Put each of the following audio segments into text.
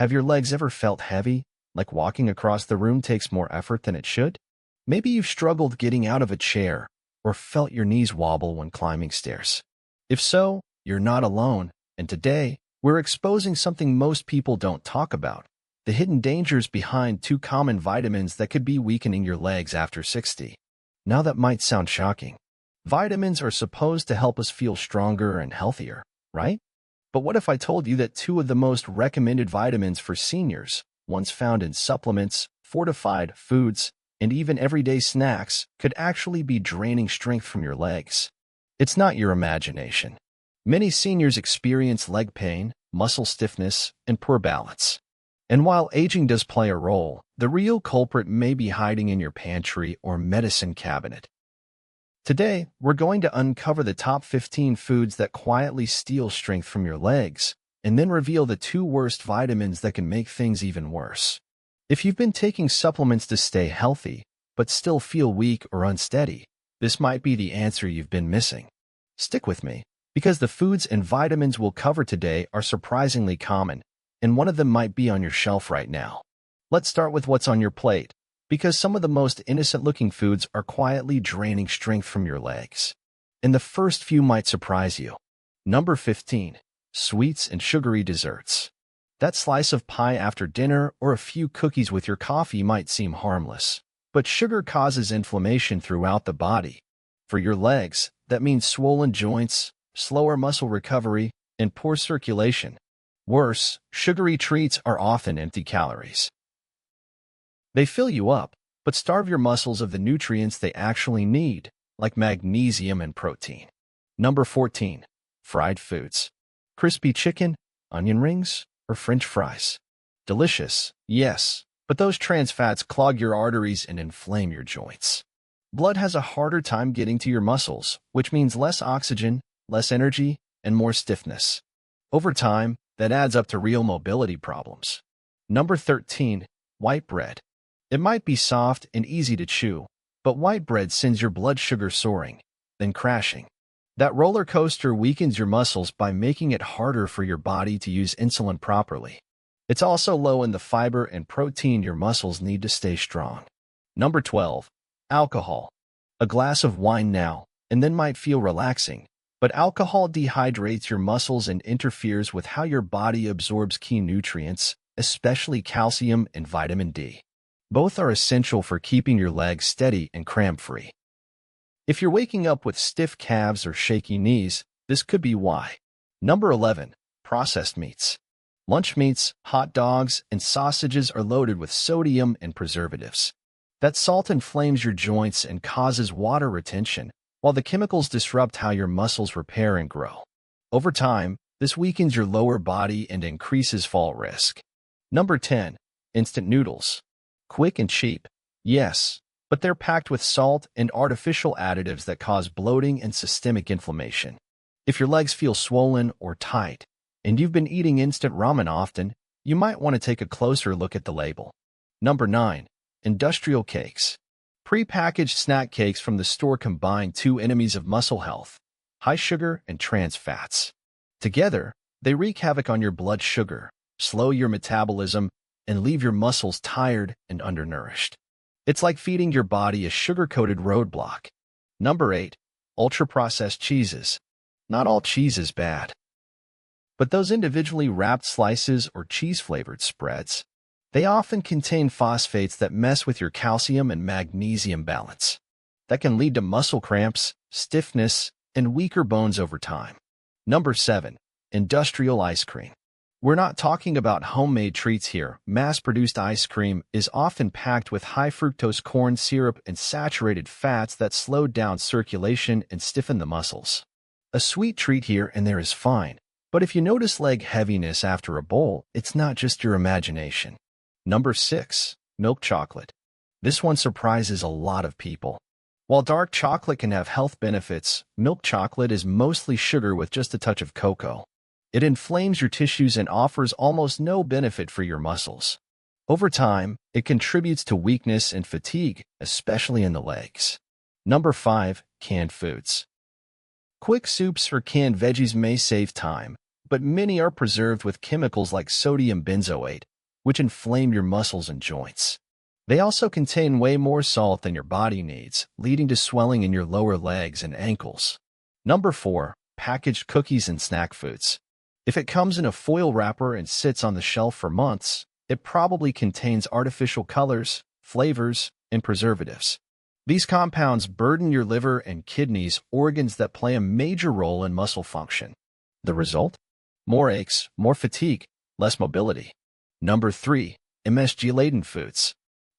Have your legs ever felt heavy, like walking across the room takes more effort than it should? Maybe you've struggled getting out of a chair or felt your knees wobble when climbing stairs. If so, you're not alone, and today, we're exposing something most people don't talk about: the hidden dangers behind two common vitamins that could be weakening your legs after 60. Now that might sound shocking. Vitamins are supposed to help us feel stronger and healthier, right? But what if I told you that two of the most recommended vitamins for seniors, ones found in supplements, fortified foods, and even everyday snacks, could actually be draining strength from your legs? It's not your imagination. Many seniors experience leg pain, muscle stiffness, and poor balance. And while aging does play a role, the real culprit may be hiding in your pantry or medicine cabinet. Today, we're going to uncover the top 15 foods that quietly steal strength from your legs, and then reveal the two worst vitamins that can make things even worse. If you've been taking supplements to stay healthy, but still feel weak or unsteady, this might be the answer you've been missing. Stick with me, because the foods and vitamins we'll cover today are surprisingly common, and one of them might be on your shelf right now. Let's start with what's on your plate, because some of the most innocent-looking foods are quietly draining strength from your legs. And the first few might surprise you. Number 15. Sweets and sugary desserts. That slice of pie after dinner or a few cookies with your coffee might seem harmless, but sugar causes inflammation throughout the body. For your legs, that means swollen joints, slower muscle recovery, and poor circulation. Worse, sugary treats are often empty calories. They fill you up, but starve your muscles of the nutrients they actually need, like magnesium and protein. Number 14. Fried foods. Crispy chicken, onion rings, or French fries. Delicious, yes, but those trans fats clog your arteries and inflame your joints. Blood has a harder time getting to your muscles, which means less oxygen, less energy, and more stiffness. Over time, that adds up to real mobility problems. Number 13. White bread. It might be soft and easy to chew, but white bread sends your blood sugar soaring, then crashing. That roller coaster weakens your muscles by making it harder for your body to use insulin properly. It's also low in the fiber and protein your muscles need to stay strong. Number 12. Alcohol. A glass of wine now, and then might feel relaxing, but alcohol dehydrates your muscles and interferes with how your body absorbs key nutrients, especially calcium and vitamin D. Both are essential for keeping your legs steady and cramp-free. If you're waking up with stiff calves or shaky knees, this could be why. Number 11. Processed meats. Lunch meats, hot dogs, and sausages are loaded with sodium and preservatives. That salt inflames your joints and causes water retention, while the chemicals disrupt how your muscles repair and grow. Over time, this weakens your lower body and increases fall risk. Number 10. Instant noodles. Quick and cheap, yes, but they're packed with salt and artificial additives that cause bloating and systemic inflammation. If your legs feel swollen or tight, and you've been eating instant ramen often, you might want to take a closer look at the label. Number 9. Industrial cakes. Pre-packaged snack cakes from the store combine two enemies of muscle health: high sugar and trans fats. Together, they wreak havoc on your blood sugar, slow your metabolism, and leave your muscles tired and undernourished. It's like feeding your body a sugar-coated roadblock. Number 8. Ultra-processed cheeses. Not all cheese is bad, but those individually wrapped slices or cheese-flavored spreads, they often contain phosphates that mess with your calcium and magnesium balance. That can lead to muscle cramps, stiffness, and weaker bones over time. Number 7. Industrial ice cream. We're not talking about homemade treats here. Mass-produced ice cream is often packed with high-fructose corn syrup and saturated fats that slow down circulation and stiffen the muscles. A sweet treat here and there is fine, but if you notice leg heaviness after a bowl, it's not just your imagination. Number 6. Milk chocolate. This one surprises a lot of people. While dark chocolate can have health benefits, milk chocolate is mostly sugar with just a touch of cocoa. It inflames your tissues and offers almost no benefit for your muscles. Over time, it contributes to weakness and fatigue, especially in the legs. Number 5. Canned foods. Quick soups or canned veggies may save time, but many are preserved with chemicals like sodium benzoate, which inflame your muscles and joints. They also contain way more salt than your body needs, leading to swelling in your lower legs and ankles. Number 4. Packaged cookies and snack foods. If it comes in a foil wrapper and sits on the shelf for months, it probably contains artificial colors, flavors, and preservatives. These compounds burden your liver and kidneys, organs that play a major role in muscle function. The result? More aches, more fatigue, less mobility. Number 3. MSG-laden foods.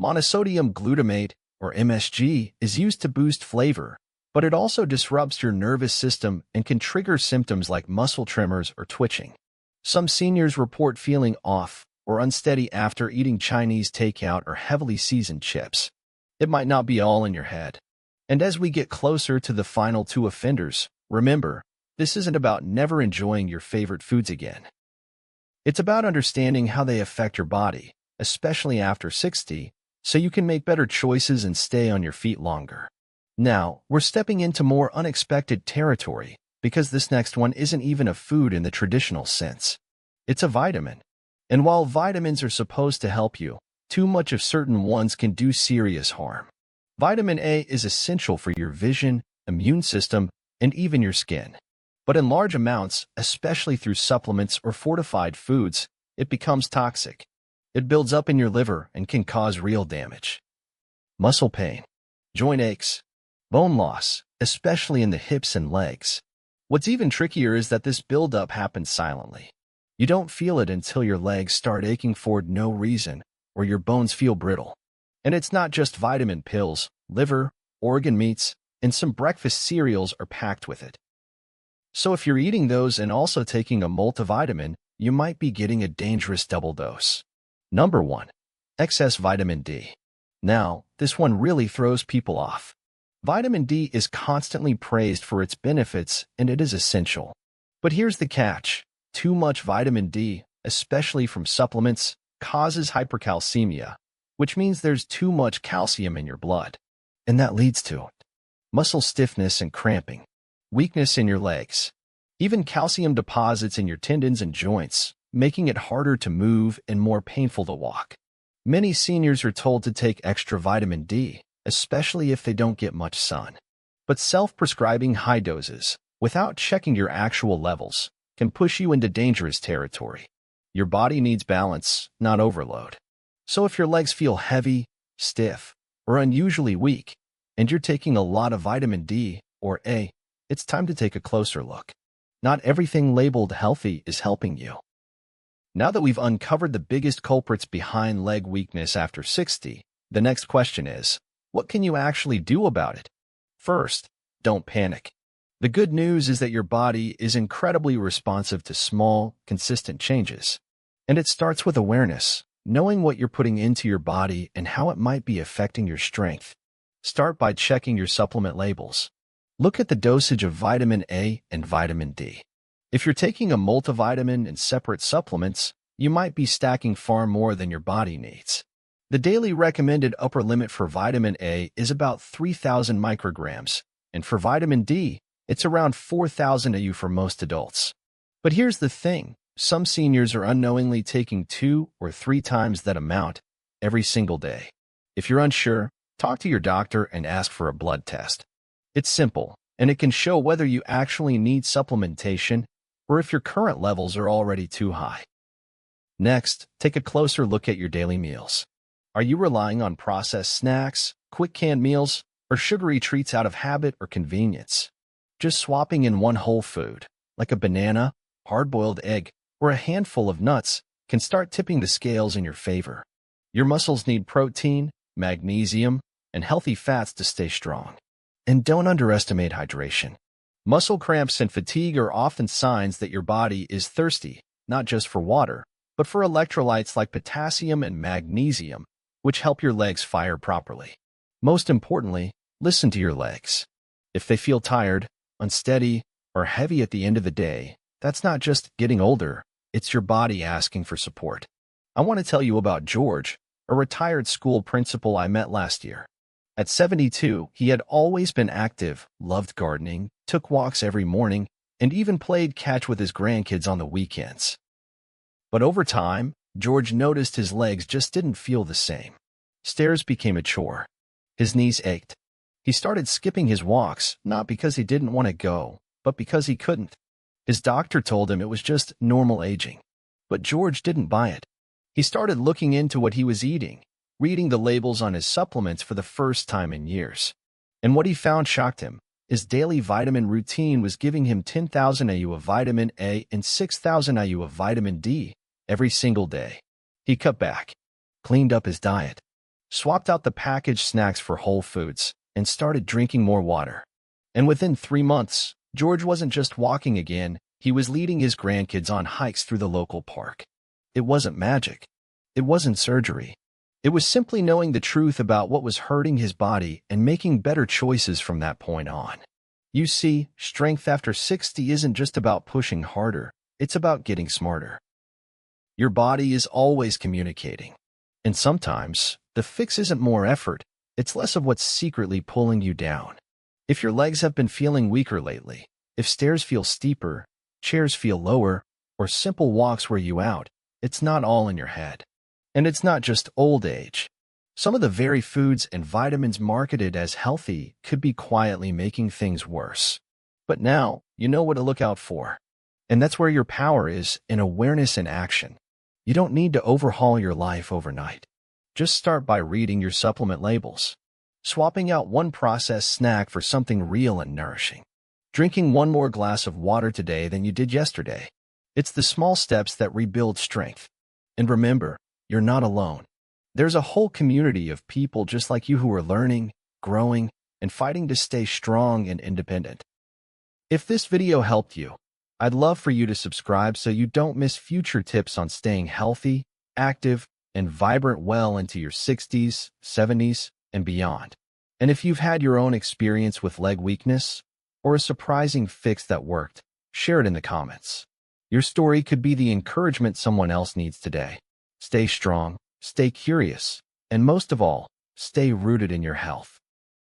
Monosodium glutamate, or MSG, is used to boost flavor, but it also disrupts your nervous system and can trigger symptoms like muscle tremors or twitching. Some seniors report feeling off or unsteady after eating Chinese takeout or heavily seasoned chips. It might not be all in your head. And as we get closer to the final 2 offenders, remember, this isn't about never enjoying your favorite foods again. It's about understanding how they affect your body, especially after 60, so you can make better choices and stay on your feet longer. Now, we're stepping into more unexpected territory because this next one isn't even a food in the traditional sense. It's a vitamin. And while vitamins are supposed to help you, too much of certain ones can do serious harm. Vitamin A is essential for your vision, immune system, and even your skin. But in large amounts, especially through supplements or fortified foods, it becomes toxic. It builds up in your liver and can cause real damage. Muscle pain, joint aches, bone loss, especially in the hips and legs. What's even trickier is that this buildup happens silently. You don't feel it until your legs start aching for no reason or your bones feel brittle. And it's not just vitamin pills, liver, organ meats, and some breakfast cereals are packed with it. So if you're eating those and also taking a multivitamin, you might be getting a dangerous double dose. Number 1. Excess vitamin D. Now, this one really throws people off. Vitamin D is constantly praised for its benefits, and it is essential. But here's the catch. Too much vitamin D, especially from supplements, causes hypercalcemia, which means there's too much calcium in your blood. And that leads to muscle stiffness and cramping, weakness in your legs, even calcium deposits in your tendons and joints, making it harder to move and more painful to walk. Many seniors are told to take extra vitamin D, especially if they don't get much sun. But self-prescribing high doses, without checking your actual levels, can push you into dangerous territory. Your body needs balance, not overload. So if your legs feel heavy, stiff, or unusually weak, and you're taking a lot of vitamin D or A, it's time to take a closer look. Not everything labeled healthy is helping you. Now that we've uncovered the biggest culprits behind leg weakness after 60, the next question is, what can you actually do about it? First, don't panic. The good news is that your body is incredibly responsive to small, consistent changes. And it starts with awareness, knowing what you're putting into your body and how it might be affecting your strength. Start by checking your supplement labels. Look at the dosage of vitamin A and vitamin D. If you're taking a multivitamin and separate supplements, you might be stacking far more than your body needs. The daily recommended upper limit for vitamin A is about 3,000 micrograms, and for vitamin D, it's around 4,000 AU for most adults. But here's the thing, some seniors are unknowingly taking 2 or 3 times that amount every single day. If you're unsure, talk to your doctor and ask for a blood test. It's simple, and it can show whether you actually need supplementation or if your current levels are already too high. Next, take a closer look at your daily meals. Are you relying on processed snacks, quick canned meals, or sugary treats out of habit or convenience? Just swapping in one whole food, like a banana, hard-boiled egg, or a handful of nuts, can start tipping the scales in your favor. Your muscles need protein, magnesium, and healthy fats to stay strong. And don't underestimate hydration. Muscle cramps and fatigue are often signs that your body is thirsty, not just for water, but for electrolytes like potassium and magnesium, which help your legs fire properly. Most importantly, listen to your legs. If they feel tired, unsteady, or heavy at the end of the day, that's not just getting older, it's your body asking for support. I want to tell you about George, a retired school principal I met last year. At 72, he had always been active, loved gardening, took walks every morning, and even played catch with his grandkids on the weekends. But over time, George noticed his legs just didn't feel the same. Stairs became a chore. His knees ached. He started skipping his walks, not because he didn't want to go, but because he couldn't. His doctor told him it was just normal aging. But George didn't buy it. He started looking into what he was eating, reading the labels on his supplements for the first time in years. And what he found shocked him. His daily vitamin routine was giving him 10,000 IU of vitamin A and 6,000 IU of vitamin D every single day. He cut back, cleaned up his diet, swapped out the packaged snacks for whole foods, and started drinking more water. And within 3 months, George wasn't just walking again, he was leading his grandkids on hikes through the local park. It wasn't magic. It wasn't surgery. It was simply knowing the truth about what was hurting his body and making better choices from that point on. You see, strength after 60 isn't just about pushing harder, it's about getting smarter. Your body is always communicating. And sometimes, the fix isn't more effort, it's less of what's secretly pulling you down. If your legs have been feeling weaker lately, if stairs feel steeper, chairs feel lower, or simple walks wear you out, it's not all in your head. And it's not just old age. Some of the very foods and vitamins marketed as healthy could be quietly making things worse. But now, you know what to look out for. And that's where your power is, in awareness and action. You don't need to overhaul your life overnight. Just start by reading your supplement labels, swapping out one processed snack for something real and nourishing, drinking one more glass of water today than you did yesterday. It's the small steps that rebuild strength. And remember, you're not alone. There's a whole community of people just like you who are learning, growing, and fighting to stay strong and independent. If this video helped you, I'd love for you to subscribe so you don't miss future tips on staying healthy, active, and vibrant well into your 60s, 70s, and beyond. And if you've had your own experience with leg weakness or a surprising fix that worked, share it in the comments. Your story could be the encouragement someone else needs today. Stay strong, stay curious, and most of all, stay rooted in your health.